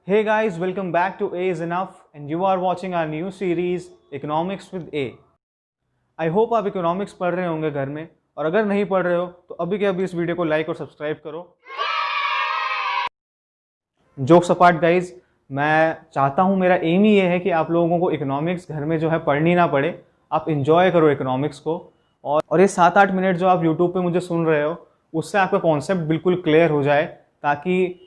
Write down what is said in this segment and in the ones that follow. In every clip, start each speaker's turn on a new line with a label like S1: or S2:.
S1: Hey guys, welcome back to A is Enough and you are watching our new series Economics with A. I hope आप economics पढ़ रहे होंगे घर में, और अगर नहीं पढ़ रहे हो तो अभी के अभी इस वीडियो को लाइक और सब्सक्राइब करो। जोक्स अपार्ट गाइज, मैं चाहता हूँ, मेरा एम ही ये है कि आप लोगों को इकोनॉमिक्स घर में जो है पढ़नी ना पड़े, आप इंजॉय करो इकोनॉमिक्स को। और ये 7-8 मिनट जो आप यूट्यूब पे मुझे सुन रहे हो उससे आपका कॉन्सेप्ट बिल्कुल क्लियर हो जाए, ताकि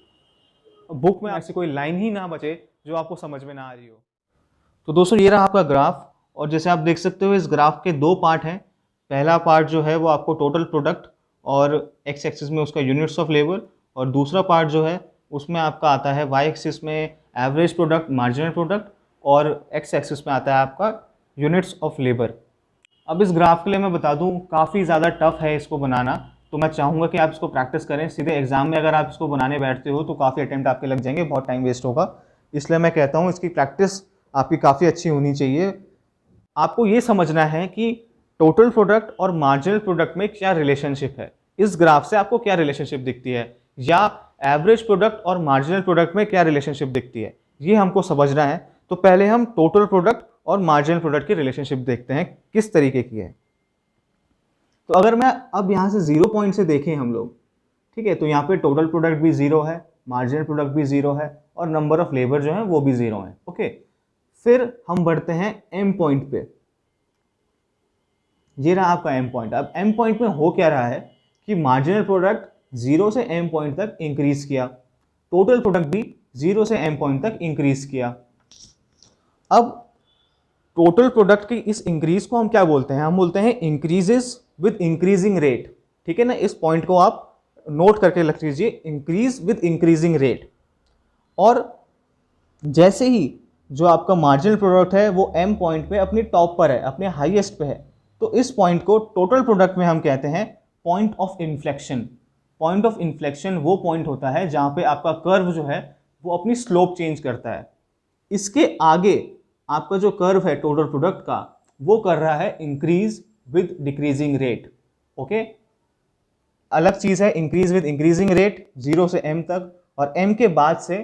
S1: बुक में ऐसी कोई लाइन ही ना बचे जो आपको समझ में ना आ रही हो। तो दोस्तों, ये रहा आपका ग्राफ, और जैसे आप देख सकते हो इस ग्राफ के दो पार्ट हैं। पहला पार्ट जो है वो आपको टोटल प्रोडक्ट और एक्स एक्सिस में उसका यूनिट्स ऑफ लेबर, और दूसरा पार्ट जो है उसमें आपका आता है वाई एक्सिस में एवरेज प्रोडक्ट, मार्जिनल प्रोडक्ट, और एक्स एक्सिस में आता है आपका यूनिट्स ऑफ लेबर। अब इस ग्राफ के लिए मैं बता दूं, काफ़ी ज़्यादा टफ है इसको बनाना, तो मैं चाहूँगा कि आप इसको प्रैक्टिस करें। सीधे एग्जाम में अगर आप इसको बनाने बैठते हो तो काफ़ी अटेम्प्ट आपके लग जाएंगे, बहुत टाइम वेस्ट होगा। इसलिए मैं कहता हूँ इसकी प्रैक्टिस आपकी काफ़ी अच्छी होनी चाहिए। आपको ये समझना है कि टोटल प्रोडक्ट और मार्जिनल प्रोडक्ट में क्या रिलेशनशिप है, इस ग्राफ से आपको क्या रिलेशनशिप दिखती है, या एवरेज प्रोडक्ट और मार्जिनल प्रोडक्ट में क्या रिलेशनशिप दिखती है, ये हमको समझना है। तो पहले हम टोटल प्रोडक्ट और मार्जिनल प्रोडक्ट की रिलेशनशिप देखते हैं किस तरीके की है। तो अगर मैं अब यहाँ से 0 पॉइंट से देखें हम लोग, ठीक है, तो यहाँ पे टोटल प्रोडक्ट भी 0 है, मार्जिनल प्रोडक्ट भी 0 है, और नंबर ऑफ लेबर जो है वो भी 0 है। ओके, फिर हम बढ़ते हैं एम पॉइंट पे। ये रहा आपका एम पॉइंट। अब एम पॉइंट में हो क्या रहा है कि मार्जिनल प्रोडक्ट 0 से एम पॉइंट तक इंक्रीज किया, टोटल प्रोडक्ट भी 0 से एम पॉइंट तक इंक्रीज किया। अब टोटल प्रोडक्ट की इस इंक्रीज को हम क्या बोलते हैं? हम बोलते हैं इंक्रीजेस विद इंक्रीजिंग रेट। ठीक है ना, इस पॉइंट को आप नोट करके रख लीजिए, इंक्रीज विद इंक्रीजिंग रेट। और जैसे ही जो आपका मार्जिनल प्रोडक्ट है वो एम पॉइंट पे अपनी टॉप पर है, अपने हाईएस्ट पे है, तो इस पॉइंट को टोटल प्रोडक्ट में हम कहते हैं point of inflection. Point of inflection वो पॉइंट होता है जहां पे आपका कर्व जो है वो अपनी स्लोप चेंज करता है। इसके आगे आपका जो कर्व है टोटल प्रोडक्ट का, वो कर रहा है increase with decreasing rate. Okay, अलग चीज है इंक्रीज विद इंक्रीजिंग रेट 0 से m तक, और m के बाद से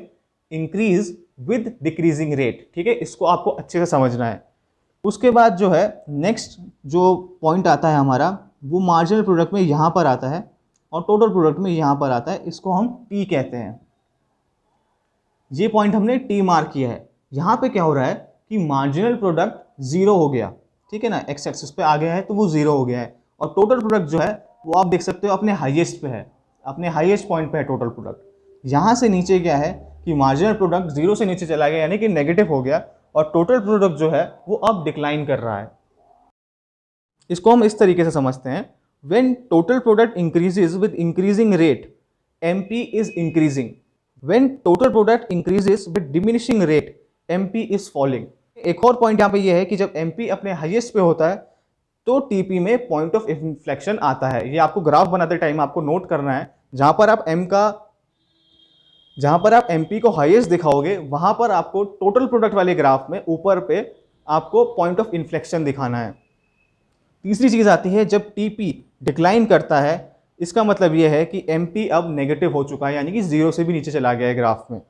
S1: इंक्रीज विद डिक्रीजिंग रेट। ठीक है, इसको आपको अच्छे से समझना है। उसके बाद जो है नेक्स्ट जो पॉइंट आता है हमारा, वो मार्जिनल प्रोडक्ट में यहां पर आता है और टोटल प्रोडक्ट में यहां पर आता है। इसको हम T कहते हैं। ये पॉइंट हमने T मार्क किया है। यहां पे क्या हो रहा है कि मार्जिनल प्रोडक्ट 0 हो गया, ठीक है ना, एक्स एक्सिस पे आ गया है तो वो 0 हो गया है, और टोटल प्रोडक्ट जो है वो आप देख सकते हो अपने हाईएस्ट पे है, अपने हाईएस्ट पॉइंट पे है टोटल प्रोडक्ट। यहाँ से नीचे क्या है कि मार्जिनल प्रोडक्ट 0 से नीचे चला गया, यानी कि नेगेटिव हो गया, और टोटल प्रोडक्ट जो है वो अब डिक्लाइन कर रहा है। इसको हम इस तरीके से समझते हैं, when total product increases with increasing rate MP is increasing, when total product increases with diminishing rate MP is falling. एक और पॉइंट यहाँ पे ये है कि जब एमपी अपने हाईएस्ट पे होता है तो टीपी में पॉइंट ऑफ इन्फ्लेक्शन आता है। ये आपको ग्राफ बनाते टाइम आपको नोट करना है। जहां पर आप एमपी को हाईएस्ट दिखाओगे, वहां पर आपको टोटल प्रोडक्ट वाले ग्राफ में ऊपर पे आपको पॉइंट ऑफ इन्फ्लेक्शन दिखाना है। तीसरी चीज आती है जब टीपी डिक्लाइन करता है, इसका मतलब यह है कि एमपी अब नेगेटिव हो चुका है, यानी कि 0 से भी नीचे चला गया है ग्राफ में।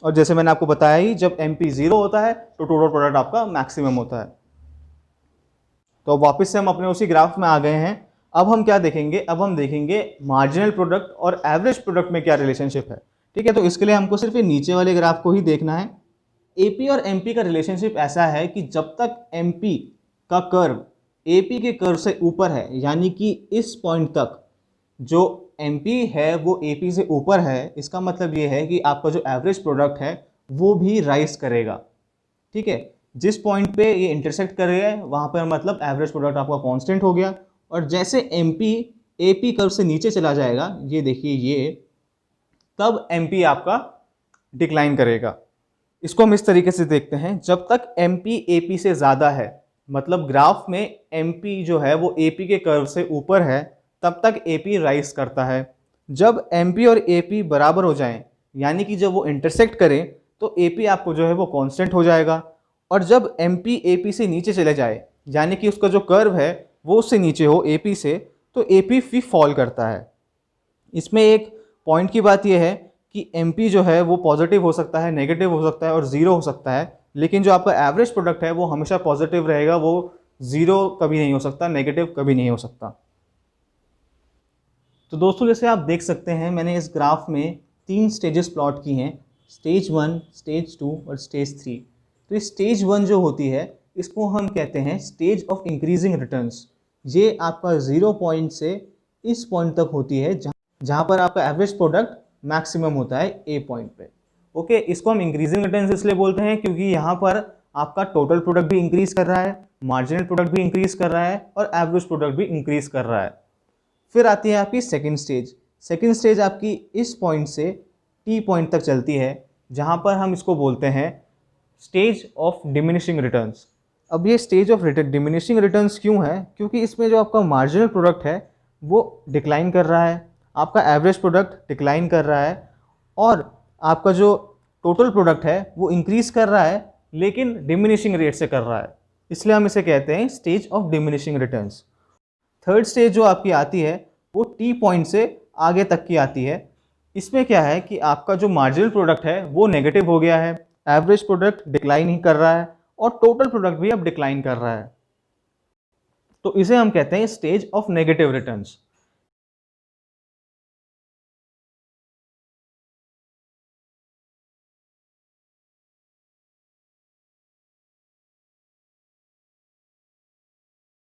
S1: और जैसे मैंने आपको बताया ही, जब एमपी 0 होता है तो टोटल प्रोडक्ट आपका मैक्सिमम होता है। तो अब वापस से हम अपने उसी ग्राफ में आ गए हैं। अब हम क्या देखेंगे? अब हम देखेंगे मार्जिनल प्रोडक्ट और एवरेज प्रोडक्ट में क्या रिलेशनशिप है। ठीक है, तो इसके लिए हमको सिर्फ ये नीचे वाले ग्राफ को ही देखना है। एपी और एमपी का रिलेशनशिप ऐसा है कि जब तक एमपी का कर्व एपी के कर्व से ऊपर है, यानी कि इस पॉइंट तक जो एमपी है वो एपी से ऊपर है, इसका मतलब ये है कि आपका जो एवरेज प्रोडक्ट है वो भी राइज करेगा। ठीक है, जिस पॉइंट पे ये इंटरसेक्ट कर रहे हैं वहां पर मतलब एवरेज प्रोडक्ट आपका कांस्टेंट हो गया, और जैसे एमपी एपी कर्व से नीचे चला जाएगा, ये देखिए ये, तब एमपी आपका डिक्लाइन करेगा। इसको हम इस तरीके से देखते हैं, जब तक एमपी एपी से ज़्यादा है, मतलब ग्राफ में एमपी जो है वो एपी के कर्व से ऊपर है, तब तक एपी राइज करता है। जब एमपी और एपी बराबर हो जाएं, यानी कि जब वो इंटरसेक्ट करें, तो एपी आपको जो है वो कांस्टेंट हो जाएगा, और जब एमपी एपी से नीचे चले जाए, यानी कि उसका जो कर्व है वो उससे नीचे हो एपी से, तो एपी फिर फॉल करता है। इसमें एक पॉइंट की बात यह है कि MP जो है वो पॉजिटिव हो सकता है, नेगेटिव हो सकता है और ज़ीरो हो सकता है, लेकिन जो आपका एवरेज प्रोडक्ट है वो हमेशा पॉजिटिव रहेगा, वो ज़ीरो कभी नहीं हो सकता, नेगेटिव कभी नहीं हो सकता। तो दोस्तों जैसे आप देख सकते हैं मैंने इस ग्राफ में 3 स्टेजेस प्लॉट की हैं, स्टेज 1, स्टेज 2 और स्टेज 3। तो इस स्टेज 1 जो होती है इसको हम कहते हैं स्टेज ऑफ इंक्रीजिंग रिटर्न्स। ये आपका 0 पॉइंट से इस पॉइंट तक होती है जहाँ पर आपका एवरेज प्रोडक्ट मैक्सिमम होता है ए पॉइंट पे। ओके, इसको हम इंक्रीजिंग रिटर्न्स इसलिए बोलते हैं क्योंकि यहाँ पर आपका टोटल प्रोडक्ट भी इंक्रीज कर रहा है, मार्जिनल प्रोडक्ट भी इंक्रीज कर रहा है और एवरेज प्रोडक्ट भी इंक्रीज कर रहा है। फिर आती है आपकी सेकंड स्टेज। सेकंड स्टेज आपकी इस पॉइंट से टी पॉइंट तक चलती है, जहाँ पर हम इसको बोलते हैं स्टेज ऑफ डिमिनिशिंग रिटर्न्स। अब ये स्टेज ऑफ डिमिनिशिंग रिटर्न्स क्यों है? क्योंकि इसमें जो आपका मार्जिनल प्रोडक्ट है वो डिक्लाइन कर रहा है, आपका एवरेज प्रोडक्ट डिक्लाइन कर रहा है और आपका जो टोटल प्रोडक्ट है वो इंक्रीज कर रहा है, लेकिन डिमिनिशिंग रेट से कर रहा है, इसलिए हम इसे कहते हैं stage of diminishing returns. Third stage जो आपकी आती है वो टी पॉइंट से आगे तक की आती है। इसमें क्या है कि आपका जो मार्जिनल प्रोडक्ट है वो नेगेटिव हो गया है, एवरेज प्रोडक्ट डिक्लाइन ही कर रहा है और टोटल प्रोडक्ट भी अब डिक्लाइन कर रहा है, तो इसे हम कहते हैं स्टेज ऑफ नेगेटिव रिटर्न्स।